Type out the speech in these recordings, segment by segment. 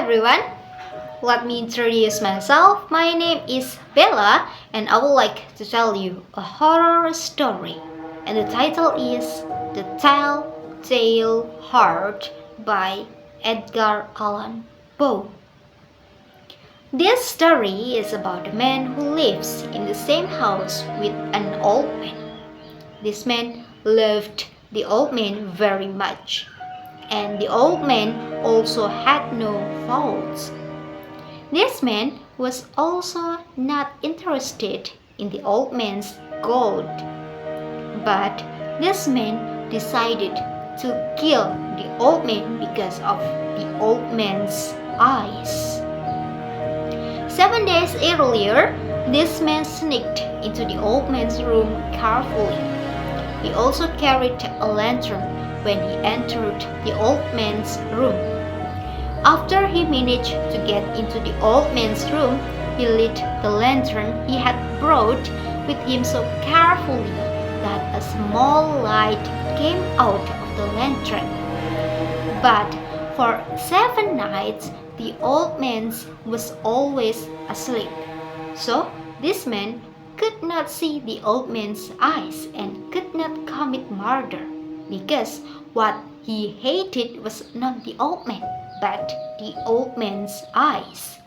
everyone, let me introduce myself. My name is Bella and I would like to tell you a horror story. And the title is The Telltale Heart by Edgar Allan Poe. This story is about a man who lives in the same house with an old man. This man loved the old man very much. And the old man also had no faults. This man was also not interested in the old man's gold. But this man decided to kill the old man because of the old man's eyes. 7 days earlier, this man sneaked into the old man's room carefully. He also carried a lantern when he entered the old man's room. After he managed to get into the old man's room, he lit the lantern he had brought with him so carefully that a small light came out of the lantern. But for 7 nights, the old man was always asleep. So this man could not see the old man's eyes and could not commit murder, because what he hated was not the old man, but the old man's eyes.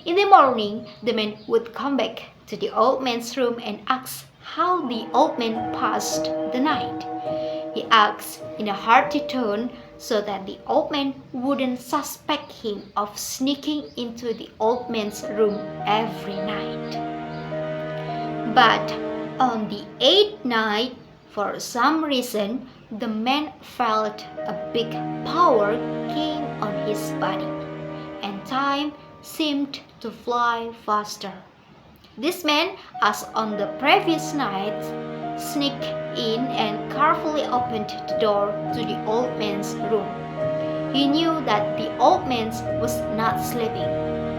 In the morning, the man would come back to the old man's room and ask how the old man passed the night. He asked in a hearty tone so that the old man wouldn't suspect him of sneaking into the old man's room every night. But on the 8th night, for some reason, the man felt a big power came on his body, and time seemed to fly faster. This man, as on the previous night, sneaked in and carefully opened the door to the old man's room. He knew that the old man was not sleeping,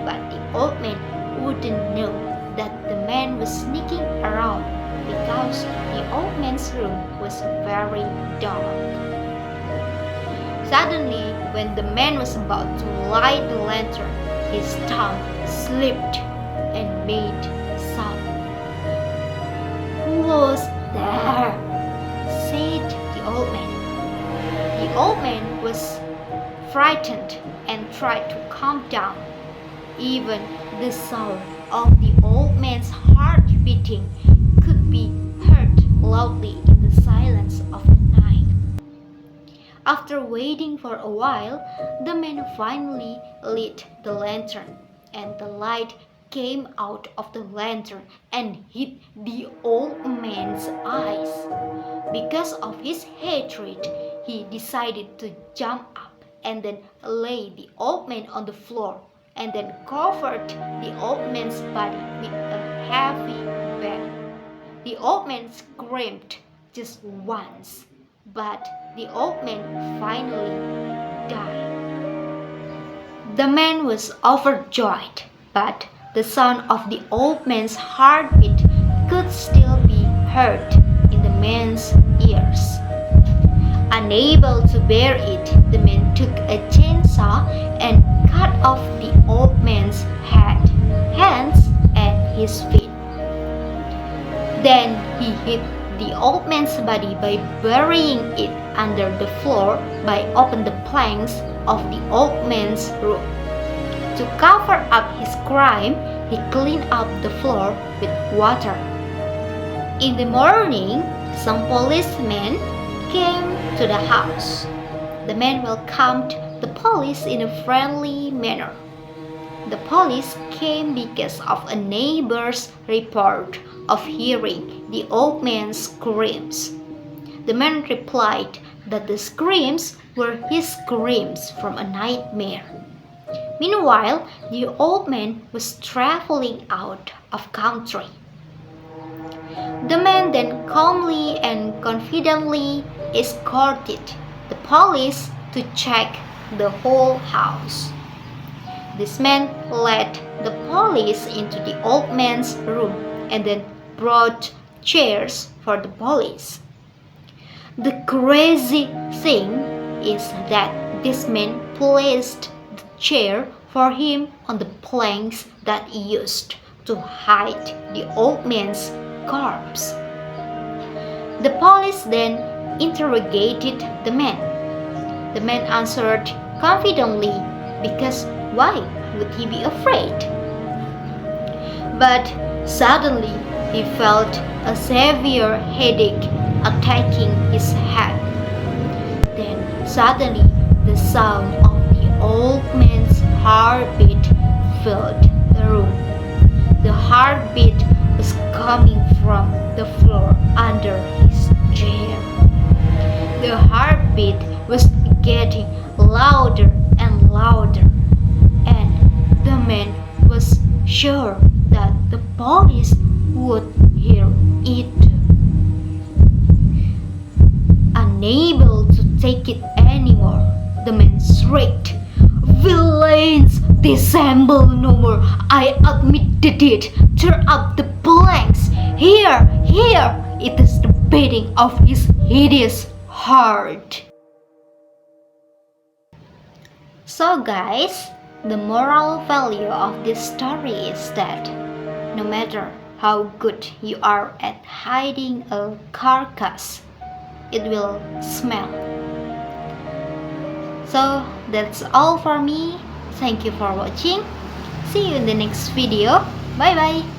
but the old man wouldn't know that the man was sneaking around because the old man's room was very dark. Suddenly, when the man was about to light the lantern, his tongue slipped and made a sound. "Who was there?" said the old man. The old man was frightened and tried to calm down. Even the sound of the old man's heart beating could be heard loudly in the silence of the night. After waiting for a while, the man finally lit the lantern, and the light came out of the lantern and hit the old man's eyes. Because of his hatred, he decided to jump up and then lay the old man on the floor, and then covered the old man's body with a heavy bed. The old man screamed just once, but the old man finally died. The man was overjoyed, but the sound of the old man's heartbeat could still be heard in the man's ears. Unable to bear it, the man took a chainsaw and cut off the old man's head, hands, and his feet. Then he hid the old man's body by burying it under the floor by opening the planks of the old man's room. To cover up his crime, he cleaned up the floor with water. In the morning, some policemen came to the house. The man welcomed the police in a friendly manner. The police came because of a neighbor's report of hearing the old man's screams. The man replied that the screams were his screams from a nightmare. Meanwhile, the old man was traveling out of country. The man then calmly and confidently escorted the police to check the whole house. This man led the police into the old man's room and then brought chairs for the police. The crazy thing is that this man placed the chair for him on the planks that he used to hide the old man's corpse. The police then interrogated the man. The man answered confidently, because why would he be afraid? But suddenly he felt a severe headache attacking his head. Then suddenly the sound of the old man's heartbeat filled the room. The heartbeat was coming from the floor under his chair. The heartbeat was getting louder and louder, and the man was sure that the police would hear it. Unable to take it anymore, the man shrieked, "Villains, dissemble no more! I admitted it! Tear up the planks! Here, here! It is the beating of his hideous heart!" So guys, the moral value of this story is that no matter how good you are at hiding a carcass, it will smell. So that's all for me. Thank you for watching. See you in the next video. Bye bye.